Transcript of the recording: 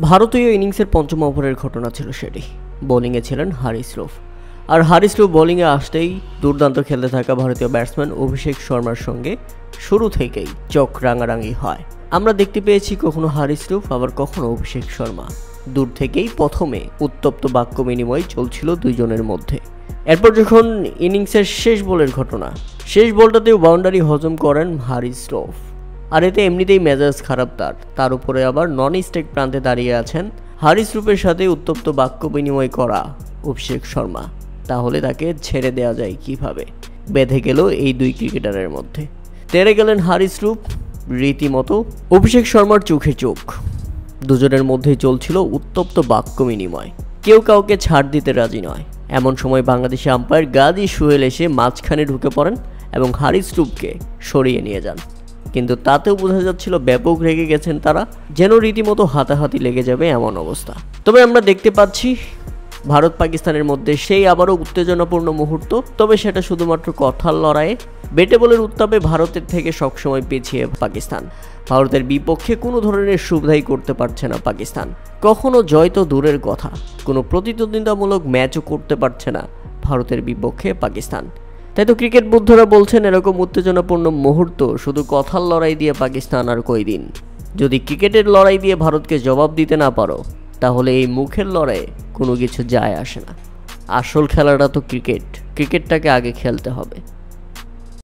ভারতীয় ইনিংসের পঞ্চম ওভারের ঘটনা ছিল সেটি। বোলিংয়ে ছিলেন হারিস রুফ। আর হারিস রুফ বোলিংয়ে আসতেই দুর্দান্ত খেলতে থাকা ভারতীয় ব্যাটসম্যান অভিষেক শর্মার সঙ্গে শুরু থেকেই চোখ রাঙারাঙি হয়। আমরা দেখতে পেয়েছি কখনো হারিস রুফ, আবার কখনো অভিষেক শর্মা। দূর থেকেই প্রথমে উত্তপ্ত বাক্য বিনিময় চলছিল দুইজনের মধ্যে। এরপর যখন ইনিংসের শেষ বলের ঘটনা, শেষ বলটাতেও বাউন্ডারি হজম করেন হারিস রুফ। আর এতে এমনিতেই মেজাজ খারাপ তার উপরে আবার নন স্ট্রাইক প্রান্তে দাঁড়িয়ে আছেন হারিস রুফের সাথে উত্তপ্ত বাক্য বিনিময় করা অভিষেক শর্মা। তাহলে তাকে ছেড়ে দেওয়া যায় কিভাবে? বেঁধে গেল এই দুই ক্রিকেটারের মধ্যে। তেড়ে গেলেন হারিস রুফ রীতিমতো অভিষেক শর্মার চোখে চোখ। দুজনের মধ্যেই চলছিল উত্তপ্ত বাক্য বিনিময়। কেউ কাউকে ছাড় দিতে রাজি নয়। এমন সময় বাংলাদেশি আম্পায়ার গাজী সোহেল এসে মাঝখানে ঢুকে পড়েন এবং হারিস রুফকে সরিয়ে নিয়ে যান। কিন্তু তাতেও বোঝা যাচ্ছিল ব্যাপক রেগে গেছেন তারা, যেন রীতিমতো হাতাহাতি লেগে যাবে এমন অবস্থা। তবে আমরা দেখতে পাচ্ছি ভারত পাকিস্তানের মধ্যে সেই আবারও উত্তেজনাপূর্ণ মুহূর্ত, তবে সেটা শুধুমাত্র কথার লড়াইয়ে। ব্যাটে বলের উত্তাপে ভারতের থেকে সবসময় পিছিয়ে পাকিস্তান। ভারতের বিপক্ষে কোনো ধরনের সুবিধাই করতে পারছে না পাকিস্তান। কখনো জয় তো দূরের কথা, কোনো প্রতিদ্বন্দ্বিতামূলক ম্যাচও করতে পারছে না ভারতের বিপক্ষে পাকিস্তান। তাই তো ক্রিকেট বুদ্ধরা বলছেন, এরকম উত্তেজনাপূর্ণ মুহূর্ত শুধু কথার লড়াই দিয়ে পাকিস্তান আর কয়দিন। যদি ক্রিকেটের লড়াই দিয়ে ভারতকে জবাব দিতে না পারো, তাহলে এই মুখের লড়াইয়ে কোনো কিছু যায় আসে না। আসল খেলাটা তো ক্রিকেটটাকে আগে খেলতে হবে।